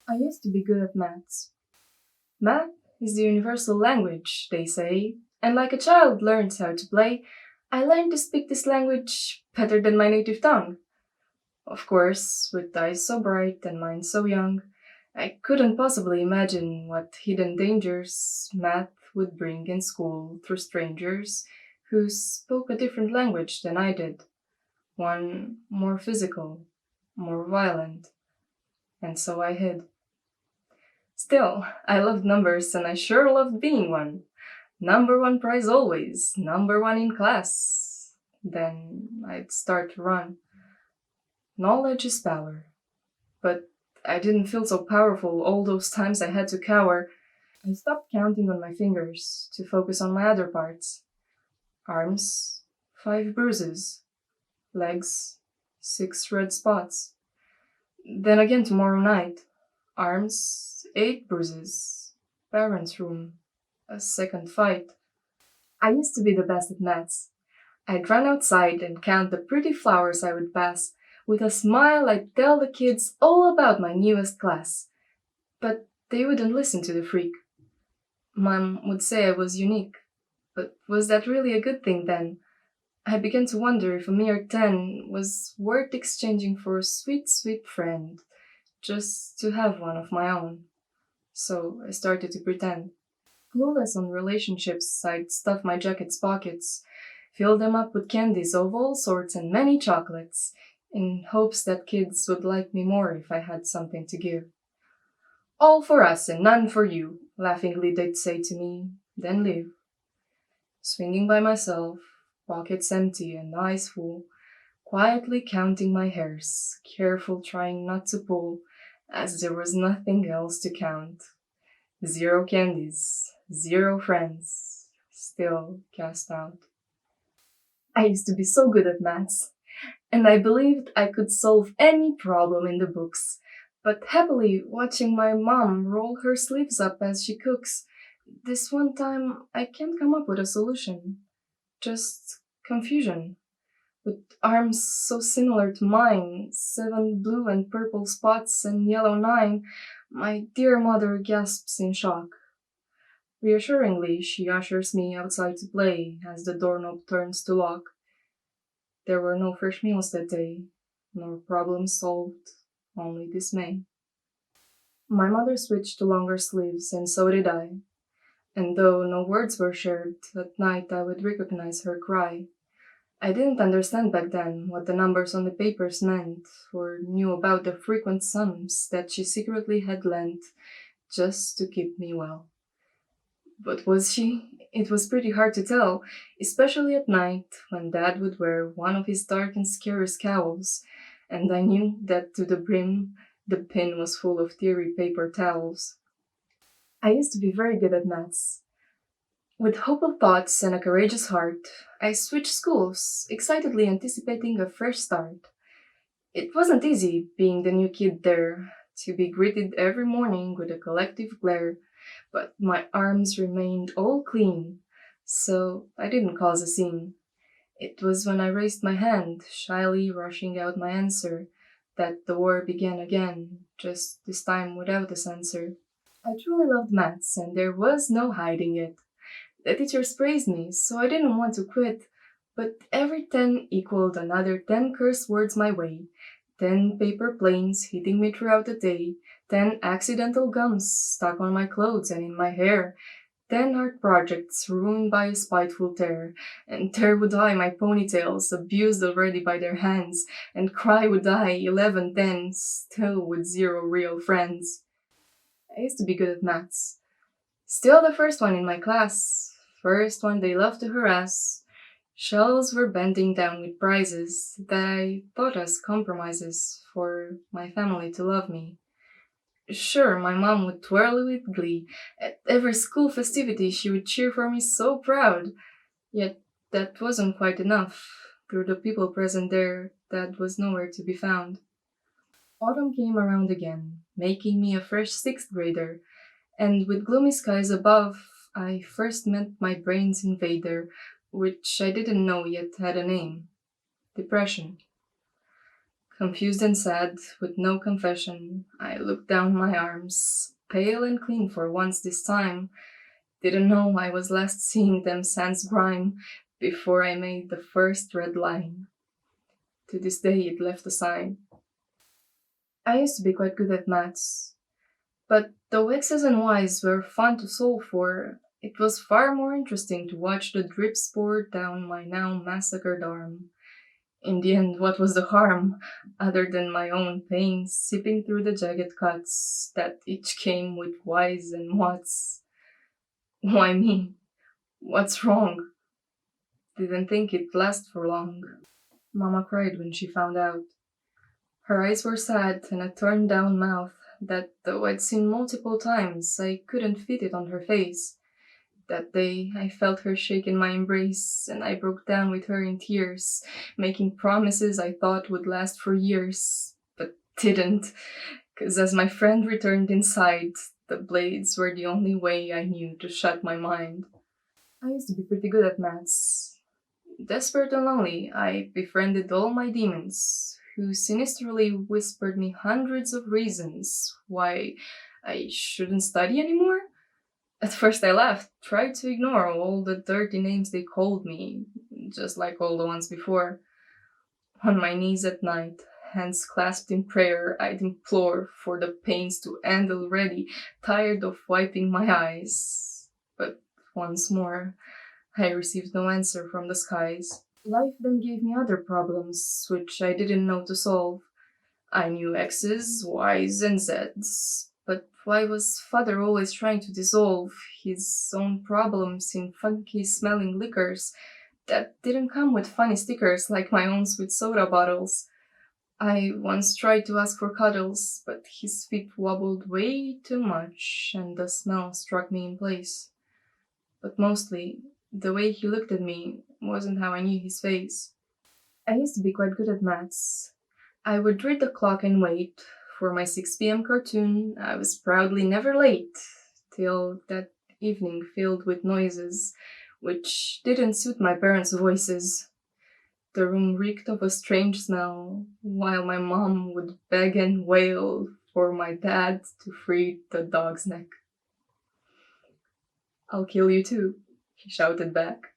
I used to be good at maths. Math is the universal language, they say, and like a child learns how to play, I learned to speak this language better than my native tongue. Of course, with eyes so bright and mind so young, I couldn't possibly imagine what hidden dangers math would bring in school through strangers who spoke a different language than I did, one more physical, more violent, and so I hid. Still, I loved numbers and I sure loved being one. Number one prize always, number one in class. Then I'd start to run. Knowledge is power. But I didn't feel so powerful all those times I had to cower. I stopped counting on my fingers to focus on my other parts. Arms, 5 bruises. Legs, 6 red spots. Then again tomorrow night. Arms, 8 bruises. Parents' room. A second fight. I used to be the best at maths. I'd run outside and count the pretty flowers I would pass. With a smile, I'd tell the kids all about my newest class. But they wouldn't listen to the freak. Mom would say I was unique. But was that really a good thing then? I began to wonder if a mere 10 was worth exchanging for a sweet, sweet friend, just to have one of my own. So I started to pretend. Clueless on relationships, I'd stuff my jacket's pockets, fill them up with candies of all sorts and many chocolates, in hopes that kids would like me more if I had something to give. All for us and none for you, laughingly they'd say to me, then leave. Swinging by myself, pockets empty and eyes full, quietly counting my hairs, careful trying not to pull, as there was nothing else to count. 0 candies, 0 friends, still cast out. I used to be so good at maths, and I believed I could solve any problem in the books. But happily watching my mom roll her sleeves up as she cooks, this one time I can't come up with a solution. Just confusion. With arms so similar to mine, 7 blue and purple spots and yellow 9, my dear mother gasps in shock. Reassuringly, she ushers me outside to play as the doorknob turns to lock. There were no fresh meals that day, nor problems solved, only dismay. My mother switched to longer sleeves, and so did I. And though no words were shared, at night I would recognize her cry. I didn't understand back then what the numbers on the papers meant, or knew about the frequent sums that she secretly had lent just to keep me well. But was she? It was pretty hard to tell, especially at night when Dad would wear one of his dark and scary scowls, and I knew that to the brim the pin was full of teary paper towels. I used to be very good at maths. With hopeful thoughts and a courageous heart, I switched schools, excitedly anticipating a fresh start. It wasn't easy being the new kid there, to be greeted every morning with a collective glare, but my arms remained all clean, so I didn't cause a scene. It was when I raised my hand, shyly rushing out my answer, that the war began again, just this time without a censor. I truly loved maths, and there was no hiding it. The teachers praised me, so I didn't want to quit. But every 10 equaled another 10 curse words my way. 10 paper planes hitting me throughout the day. 10 accidental gums stuck on my clothes and in my hair. 10 art projects ruined by a spiteful tear. And there would I, my ponytails, abused already by their hands. And cry would I, 11 10, still with 0 real friends. I used to be good at maths. Still the first one in my class, first one they loved to harass. Shells were bending down with prizes that I thought as compromises for my family to love me. Sure, my mom would twirl with glee. At every school festivity, she would cheer for me so proud. Yet that wasn't quite enough. Through the people present there, Dad was nowhere to be found. Autumn came around again, making me a fresh sixth grader. And with gloomy skies above, I first met my brain's invader, which I didn't know yet had a name: depression. Confused and sad, with no confession, I looked down my arms, pale and clean for once this time. Didn't know I was last seeing them sans grime before I made the first red line. To this day it left a sign. I used to be quite good at maths, but though X's and Y's were fun to solve for, it was far more interesting to watch the drips pour down my now massacred arm. In the end, what was the harm, other than my own pain seeping through the jagged cuts that each came with whys and whats? Why me? What's wrong? Didn't think it'd last for long. Mama cried when she found out. Her eyes were sad and a turned down mouth that, though I'd seen multiple times, I couldn't fit it on her face. That day, I felt her shake in my embrace, and I broke down with her in tears, making promises I thought would last for years, but didn't, 'cause as my friend returned inside, the blades were the only way I knew to shut my mind. I used to be pretty good at maths. Desperate and lonely, I befriended all my demons, who sinisterly whispered me hundreds of reasons why I shouldn't study anymore. At first I laughed, tried to ignore all the dirty names they called me, just like all the ones before. On my knees at night, hands clasped in prayer, I'd implore for the pains to end already, tired of wiping my eyes. But once more, I received no answer from the skies. Life then gave me other problems, which I didn't know to solve. I knew X's, Y's, and Z's, but why was father always trying to dissolve his own problems in funky smelling liquors that didn't come with funny stickers like my own sweet soda bottles? I once tried to ask for cuddles, but his feet wobbled way too much and the smell struck me in place. But mostly, the way he looked at me wasn't how I knew his face. I used to be quite good at maths. I would read the clock and wait for my 6 p.m. cartoon. I was proudly never late, till that evening filled with noises, which didn't suit my parents' voices. The room reeked of a strange smell, while my mom would beg and wail for my dad to free the dog's neck. "I'll kill you too," he shouted back.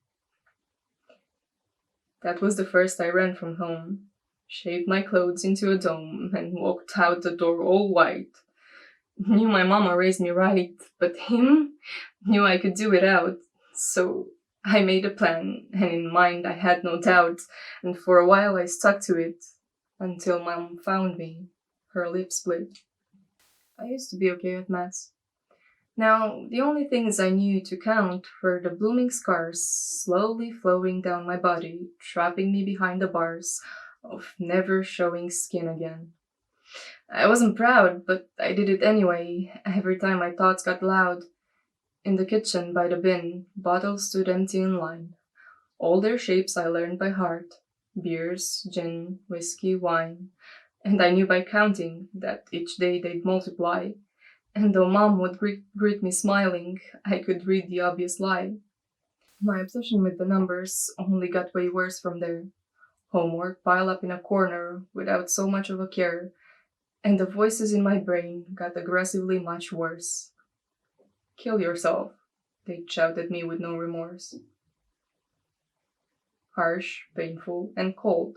That was the first I ran from home, shaved my clothes into a dome, and walked out the door all white. Knew my mama raised me right, but him knew I could do without. So I made a plan, and in mind I had no doubt, and for a while I stuck to it, until mom found me, her lips split. I used to be okay with maths. Now, the only things I knew to count were the blooming scars slowly flowing down my body, trapping me behind the bars of never showing skin again. I wasn't proud, but I did it anyway, every time my thoughts got loud. In the kitchen by the bin, bottles stood empty in line. All their shapes I learned by heart: beers, gin, whiskey, wine. And I knew by counting that each day they'd multiply. And though mom would greet me smiling, I could read the obvious lie. My obsession with the numbers only got way worse from there. Homework piled up in a corner without so much of a care, and the voices in my brain got aggressively much worse. "Kill yourself," they shouted at me with no remorse. Harsh, painful, and cold.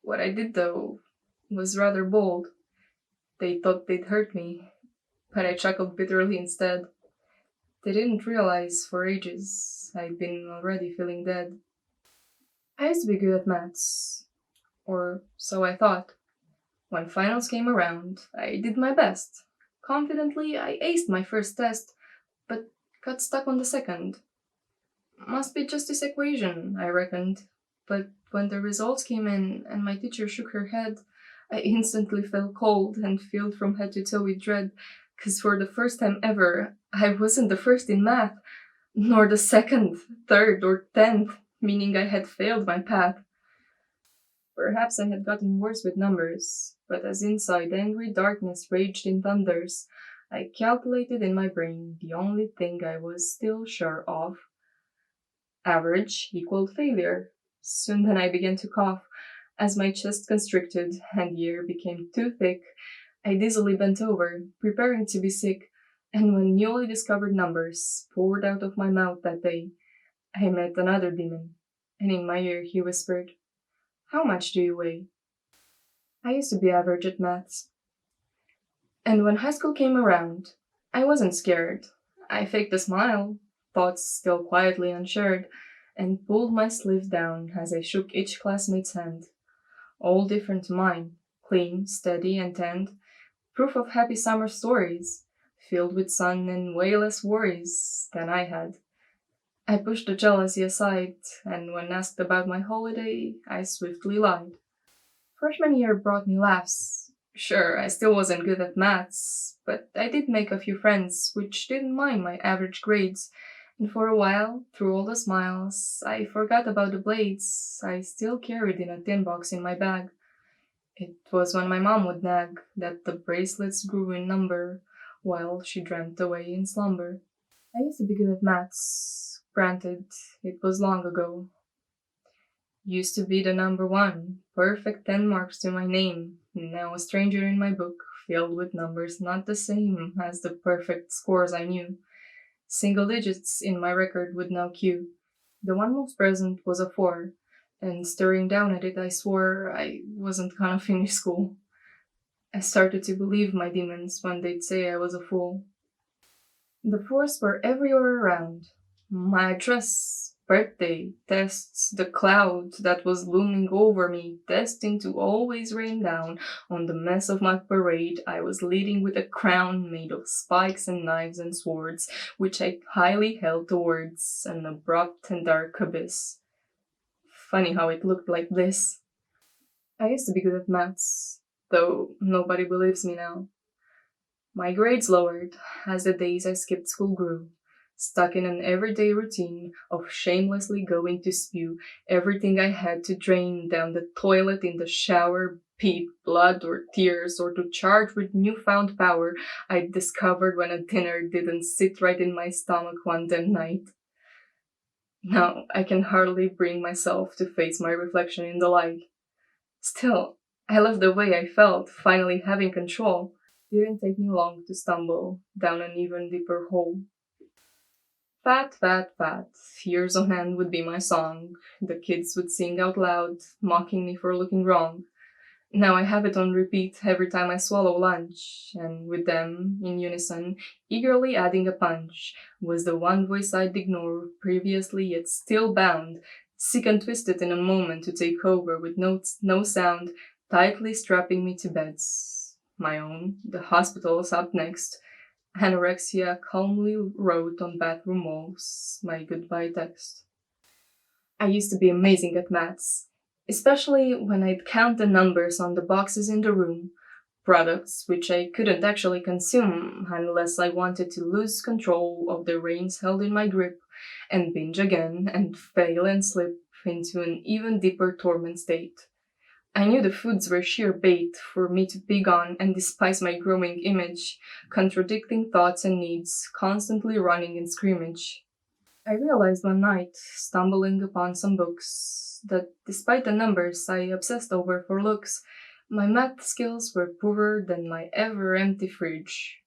What I did, though, was rather bold. They thought they'd hurt me, but I chuckled bitterly instead. They didn't realize for ages I'd been already feeling dead. I used to be good at maths, or so I thought. When finals came around, I did my best. Confidently, I aced my first test, but got stuck on the second. Must be just this equation, I reckoned. But when the results came in and my teacher shook her head, I instantly felt cold and filled from head to toe with dread, 'cause for the first time ever, I wasn't the first in math, nor the second, third, or 10th, meaning I had failed my path. Perhaps I had gotten worse with numbers, but as inside angry darkness raged in thunders, I calculated in my brain the only thing I was still sure of. Average equaled failure. Soon then I began to cough. As my chest constricted and the air became too thick, I dizzily bent over, preparing to be sick, and when newly discovered numbers poured out of my mouth that day, I met another demon, and in my ear he whispered, "How much do you weigh?" I used to be average at maths, and when high school came around, I wasn't scared. I faked a smile, thoughts still quietly unshared, and pulled my sleeve down as I shook each classmate's hand. All different to mine, clean, steady, and tanned, proof of happy summer stories, filled with sun and way less worries than I had. I pushed the jealousy aside, and when asked about my holiday, I swiftly lied. Freshman year brought me laughs. Sure, I still wasn't good at maths, but I did make a few friends which didn't mind my average grades, and for a while, through all the smiles, I forgot about the blades I still carried in a tin box in my bag. It was when my mom would nag that the bracelets grew in number while she dreamt away in slumber. I used to be good at maths. Granted, it was long ago. Used to be the number one, perfect 10 marks to my name. Now a stranger in my book, filled with numbers not the same as the perfect scores I knew. Single digits in my record would now queue. The one most present was a 4, and staring down at it, I swore I wasn't gonna finish school. I started to believe my demons when they'd say I was a fool. The fours were everywhere around. My address, birthday, tests, the cloud that was looming over me, destined to always rain down on the mess of my parade I was leading with a crown made of spikes and knives and swords, which I highly held towards an abrupt and dark abyss. Funny how it looked like this. I used to be good at maths, though nobody believes me now. My grades lowered as the days I skipped school grew, stuck in an everyday routine of shamelessly going to spew everything I had to drain down the toilet in the shower, be it blood or tears, or to charge with newfound power I discovered when a dinner didn't sit right in my stomach one damn night. Now I can hardly bring myself to face my reflection in the light. Still, I love the way I felt, finally having control. Didn't take me long to stumble down an even deeper hole. Fat, fat, fat, years on end would be my song. The kids would sing out loud, mocking me for looking wrong. Now I have it on repeat every time I swallow lunch, and with them, in unison, eagerly adding a punch, was the one voice I'd ignore previously yet still bound, sick and twisted in a moment to take over with no sound, tightly strapping me to beds. My own, the hospital's up next. Anorexia calmly wrote on bathroom walls my goodbye text. I used to be amazing at maths, especially when I'd count the numbers on the boxes in the room, products which I couldn't actually consume unless I wanted to lose control of the reins held in my grip and binge again and fail and slip into an even deeper torment state. I knew the foods were sheer bait for me to pig on and despise my growing image, contradicting thoughts and needs, constantly running in scrimmage. I realized one night, stumbling upon some books, that despite the numbers I obsessed over for looks, my math skills were poorer than my ever empty fridge.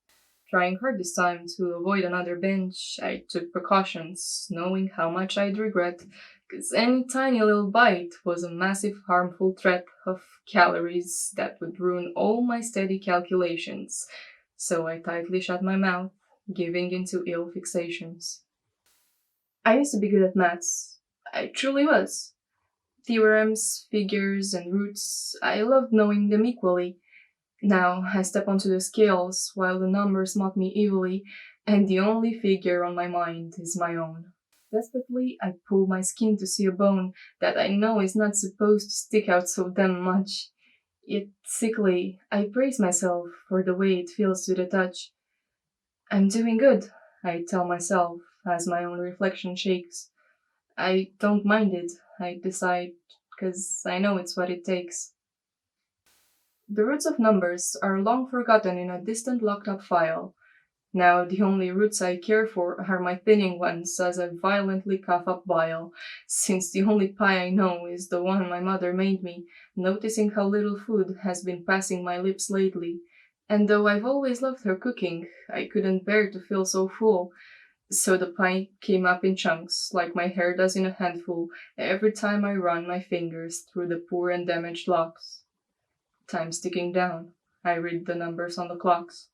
Trying hard this time to avoid another binge, I took precautions, knowing how much I'd regret, because any tiny little bite was a massive harmful threat of calories that would ruin all my steady calculations. So I tightly shut my mouth, giving into ill fixations. I used to be good at maths. I truly was. Theorems, figures, and roots, I loved knowing them equally. Now I step onto the scales while the numbers mock me evilly, and the only figure on my mind is my own. Desperately, I pull my skin to see a bone that I know is not supposed to stick out so damn much. Yet sickly, I praise myself for the way it feels to the touch. I'm doing good, I tell myself as my own reflection shakes. I don't mind it, I decide, 'cause I know it's what it takes. The roots of numbers are long forgotten in a distant locked up file. Now the only roots I care for are my thinning ones as I violently cough up bile, since the only pie I know is the one my mother made me, noticing how little food has been passing my lips lately. And though I've always loved her cooking, I couldn't bear to feel so full, so the pie came up in chunks, like my hair does in a handful, every time I run my fingers through the poor and damaged locks. Time's ticking down. I read the numbers on the clocks.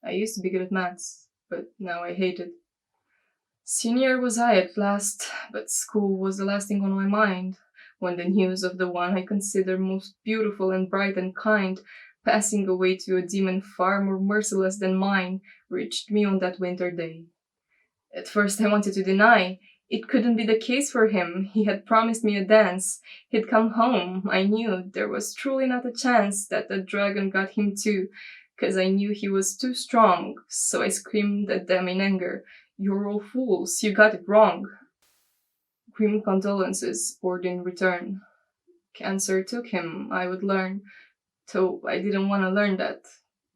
I used to be good at maths, but now I hate it. Senior was I at last, but school was the last thing on my mind, when the news of the one I consider most beautiful and bright and kind, passing away to a demon far more merciless than mine, reached me on that winter day. At first I wanted to deny. It couldn't be the case for him. He had promised me a dance. He'd come home. I knew there was truly not a chance that the dragon got him too, 'cause I knew he was too strong. So I screamed at them in anger. You're all fools. You got it wrong. Grim condolences poured in return. Cancer took him, I would learn, though I didn't want to learn that.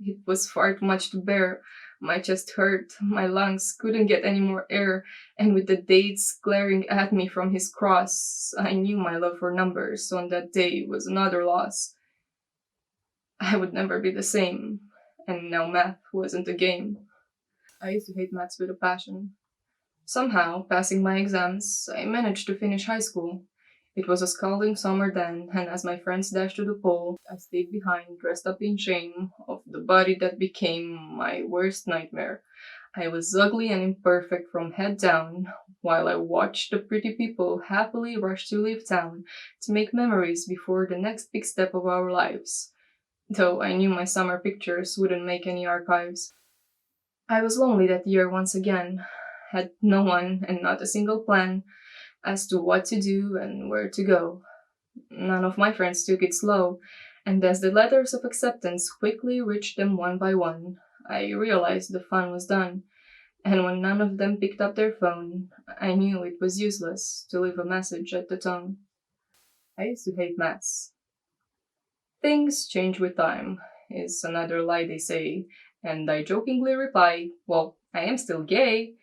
It was far too much to bear. My chest hurt, my lungs couldn't get any more air, and with the dates glaring at me from his cross, I knew my love for numbers on that day was another loss. I would never be the same, and now math wasn't a game. I used to hate maths with a passion. Somehow, passing my exams, I managed to finish high school. It was a scalding summer then, and as my friends dashed to the pole, I stayed behind, dressed up in shame of the body that became my worst nightmare. I was ugly and imperfect from head down, while I watched the pretty people happily rush to leave town to make memories before the next big step of our lives. Though I knew my summer pictures wouldn't make any archives. I was lonely that year once again, had no one and not a single plan as to what to do and where to go. None of my friends took it slow, and as the letters of acceptance quickly reached them one by one, I realized the fun was done, and when none of them picked up their phone, I knew it was useless to leave a message at the tone. I used to hate maths. Things change with time, is another lie they say, and I jokingly reply, well, I am still gay,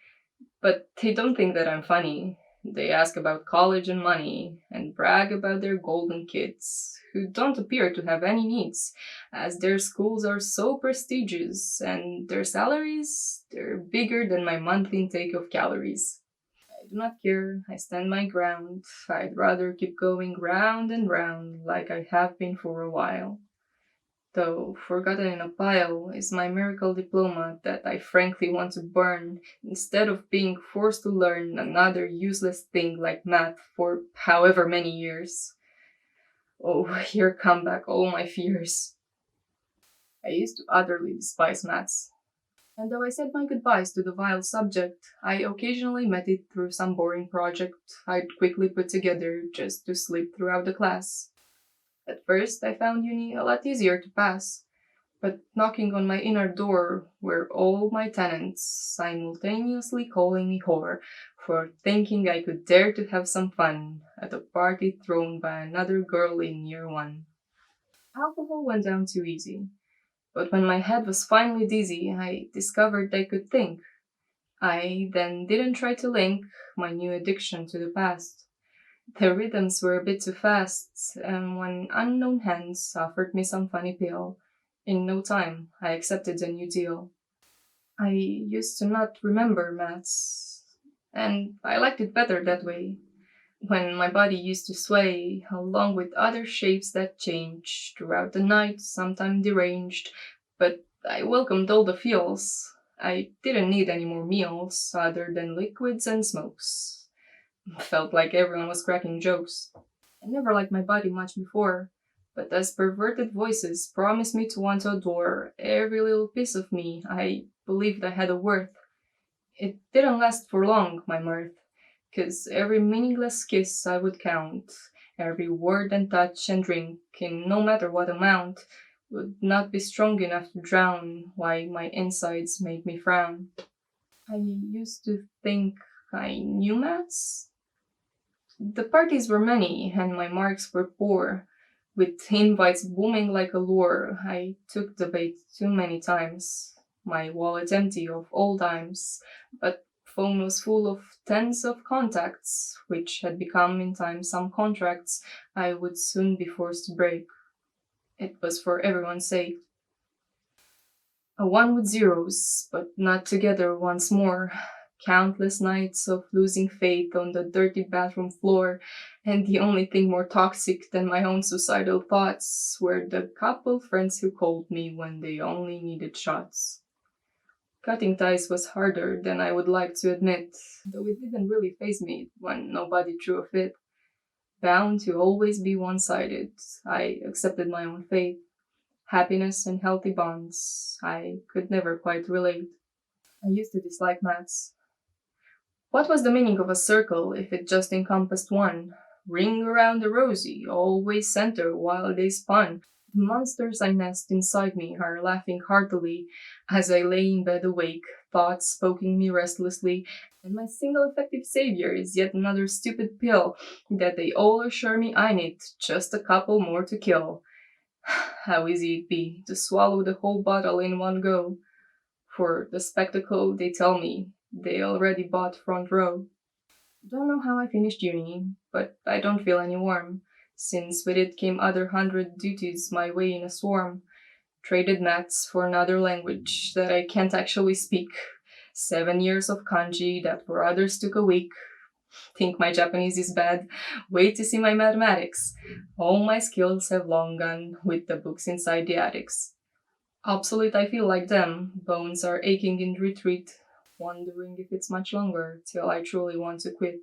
but they don't think that I'm funny. They ask about college and money, and brag about their golden kids, who don't appear to have any needs, as their schools are so prestigious, and their salaries, they're bigger than my monthly intake of calories. I do not care, I stand my ground, I'd rather keep going round and round like I have been for a while. Though forgotten in a pile is my miracle diploma that I frankly want to burn instead of being forced to learn another useless thing like math for however many years. Oh, here come back all my fears. I used to utterly despise maths. And though I said my goodbyes to the vile subject, I occasionally met it through some boring project I'd quickly put together just to sleep throughout the class. At first, I found uni a lot easier to pass, but knocking on my inner door were all my tenants simultaneously calling me whore for thinking I could dare to have some fun at a party thrown by another girl in year one. Alcohol went down too easy, but when my head was finally dizzy, I discovered I could think. I then didn't try to link my new addiction to the past. The rhythms were a bit too fast, and when unknown hands offered me some funny pill, in no time I accepted a new deal. I used to not remember maths, and I liked it better that way, when my body used to sway, along with other shapes that changed throughout the night, sometimes deranged, but I welcomed all the feels. I didn't need any more meals other than liquids and smokes. Felt like everyone was cracking jokes. I never liked my body much before, but as perverted voices promised me to want to adore every little piece of me, I believed I had a worth. It didn't last for long, my mirth, 'cause every meaningless kiss I would count, every word and touch and drink, in no matter what amount, would not be strong enough to drown why my insides made me frown. I used to think I knew maths. The parties were many, and my marks were poor. With invites booming like a lure, I took the bait too many times. my wallet empty of old times, but phone was full of tens of contacts, which had become in time some contracts I would soon be forced to break. It was for everyone's sake. A one with zeros, but not together once more. Countless nights of losing faith on the dirty bathroom floor, and the only thing more toxic than my own suicidal thoughts were the couple friends who called me when they only needed shots. Cutting ties was harder than I would like to admit, though it didn't really faze me when nobody threw a fit. Bound to always be one sided, I accepted my own fate. Happiness and healthy bonds, I could never quite relate. I used to dislike maths. What was the meaning of a circle if it just encompassed one? Ring around the rosy, always center while they spun. The monsters I nest inside me are laughing heartily as I lay in bed awake, thoughts poking me restlessly, and my single effective savior is yet another stupid pill that they all assure me I need, just a couple more to kill. How easy it'd be to swallow the whole bottle in one go. For the spectacle, they tell me, they already bought front row. Don't know how I finished uni, but I don't feel any warm, since with it came other 100 duties my way in a swarm. Traded maths for another language that I can't actually speak. 7 years of kanji that for others took a week. Think my Japanese is bad? Wait to see my mathematics. All my skills have long gone with the books inside the attics. Obsolete I feel like them, bones are aching in retreat, wondering if it's much longer till I truly want to quit.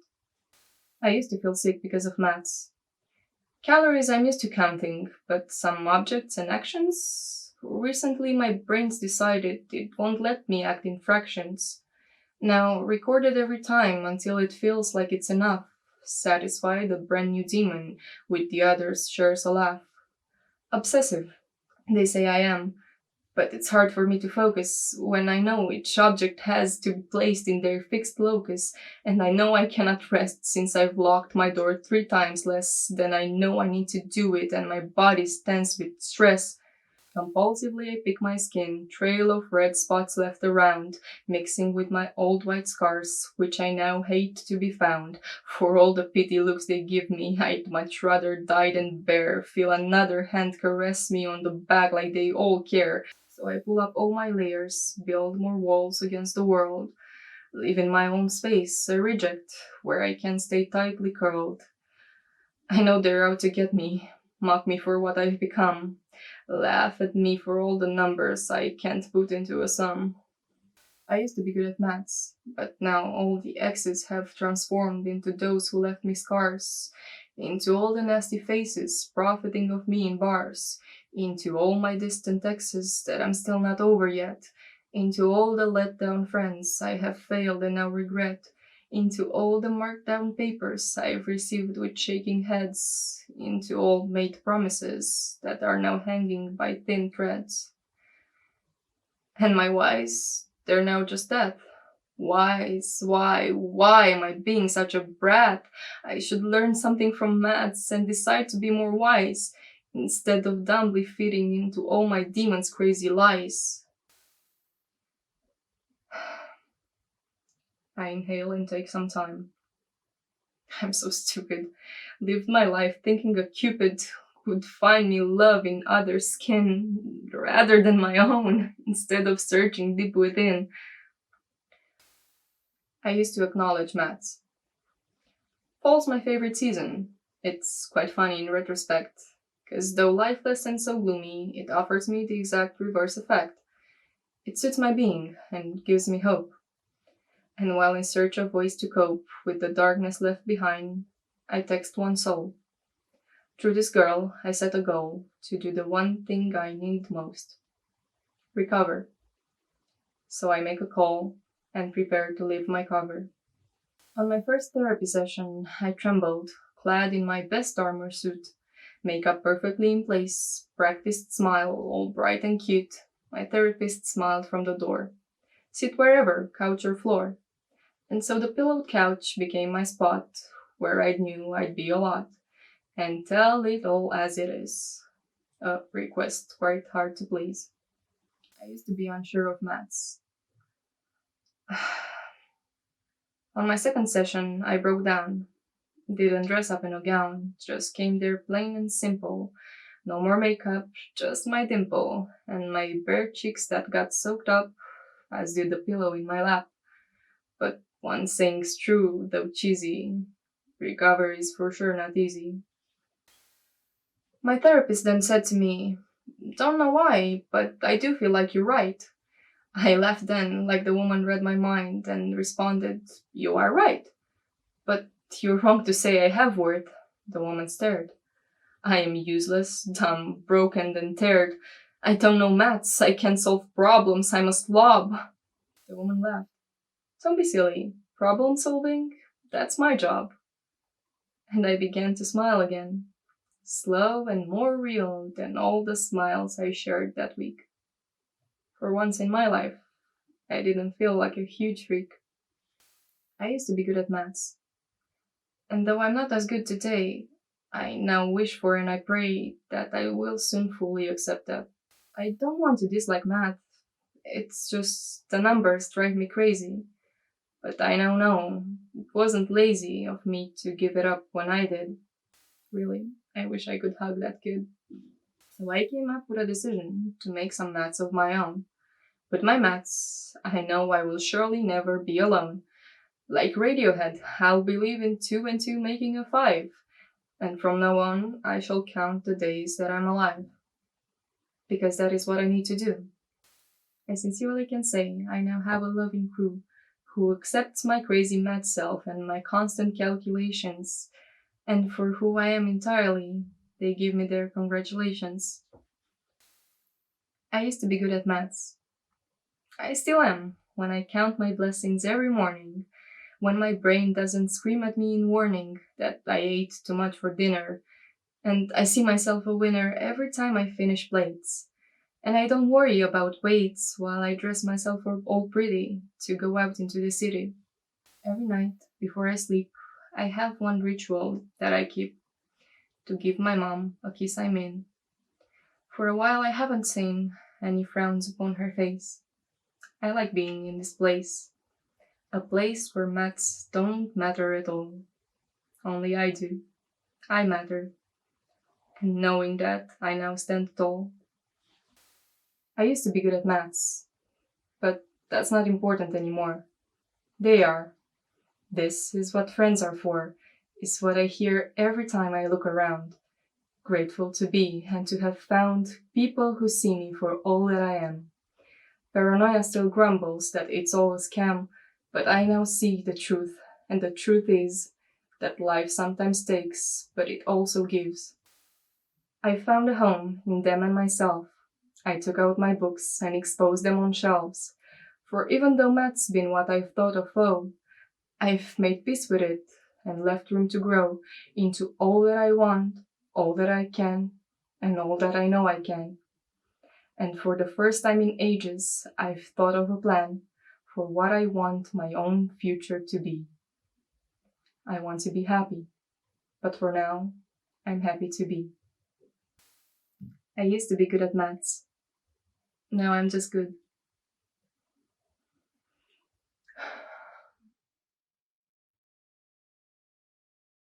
I used to feel sick because of maths. Calories I'm used to counting, but some objects and actions? Recently my brain's decided it won't let me act in fractions. Now record it every time until it feels like it's enough. Satisfy the brand new demon with the others shares a laugh. Obsessive, they say I am, but it's hard for me to focus when I know each object has to be placed in their fixed locus, and I know I cannot rest since I've locked my door 3 times less than I know I need to do it, and my body's tense with stress. Compulsively, I pick my skin, trail of red spots left around, mixing with my old white scars, which I now hate to be found. For all the pity looks they give me, I'd much rather die than bear, feel another hand caress me on the back like they all care. So I pull up all my layers, build more walls against the world, leave in my own space a reject where I can stay tightly curled. I know they're out to get me, mock me for what I've become, laugh at me for all the numbers I can't put into a sum. I used to be good at maths, but now all the X's have transformed into those who left me scars, into all the nasty faces profiting of me in bars, into all my distant exes that I'm still not over yet, into all the let down friends I have failed and now regret, into all the marked down papers I've received with shaking heads, into all made promises that are now hanging by thin threads. And my whys, they're now just that. Whys, why am I being such a brat? I should learn something from maths and decide to be more wise, instead of dumbly fitting into all my demons' crazy lies. I inhale and take some time. I'm so stupid. Lived my life thinking a cupid would find me love in other skin rather than my own, instead of searching deep within. I used to acknowledge maths. Fall's my favorite season. It's quite funny in retrospect, because though lifeless and so gloomy, it offers me the exact reverse effect. It suits my being and gives me hope. And while in search of ways to cope with the darkness left behind, I text one soul. Through this girl, I set a goal to do the one thing I need most: recover. So I make a call and prepare to leave my cover. On my first therapy session, I trembled, clad in my best armor suit, makeup perfectly in place, practiced smile, all bright and cute. My therapist smiled from the door. Sit wherever, couch or floor. And so the pillowed couch became my spot, where I knew I'd be a lot, and tell it all as it is. A request quite hard to please. I used to be unsure of maths. On my second session, I broke down. Didn't dress up in a gown, just came there plain and simple. No more makeup, just my dimple, and my bare cheeks that got soaked up, as did the pillow in my lap. But one thing's true, though cheesy. Recovery is for sure not easy. My therapist then said to me, "Don't know why, but I do feel like you're right." I laughed then, like the woman read my mind, and responded, "You are right. But you're wrong to say I have worth." The woman stared. "I am useless, dumb, broken, and tired. I don't know maths, I can't solve problems, I'm a slob." The woman laughed. "Don't be silly. Problem solving? That's my job." And I began to smile again, slow and more real than all the smiles I shared that week. For once in my life, I didn't feel like a huge freak. I used to be good at maths. And though I'm not as good today, I now wish for and I pray that I will soon fully accept that. I don't want to dislike math. It's just the numbers drive me crazy. But I now know it wasn't lazy of me to give it up when I did. Really, I wish I could hug that kid. So I came up with a decision to make some maths of my own. With my maths, I know I will surely never be alone. Like Radiohead, I'll believe in two and two making a five. And from now on, I shall count the days that I'm alive. Because that is what I need to do. I sincerely can say I now have a loving crew who accepts my crazy mad self and my constant calculations, and for who I am entirely, they give me their congratulations. I used to be good at maths. I still am, when I count my blessings every morning, when my brain doesn't scream at me in warning that I ate too much for dinner, and I see myself a winner every time I finish plates. And I don't worry about weights while I dress myself all pretty to go out into the city. Every night, before I sleep, I have one ritual that I keep to give my mom a kiss I mean. For a while I haven't seen any frowns upon her face. I like being in this place, a place where maths don't matter at all. Only I do. I matter. And knowing that, I now stand tall. I used to be good at maths, but that's not important anymore. They are. This is what friends are for, is what I hear every time I look around. Grateful to be and to have found people who see me for all that I am. Paranoia still grumbles that it's all a scam, but I now see the truth, and the truth is that life sometimes takes, but it also gives. I found a home in them and myself. I took out my books and exposed them on shelves. For even though math's been what I've thought of foe, I've made peace with it and left room to grow into all that I want, all that I can, and all that I know I can. And for the first time in ages, I've thought of a plan for what I want my own future to be. I want to be happy, but for now, I'm happy to be. I used to be good at maths. Now I'm just good.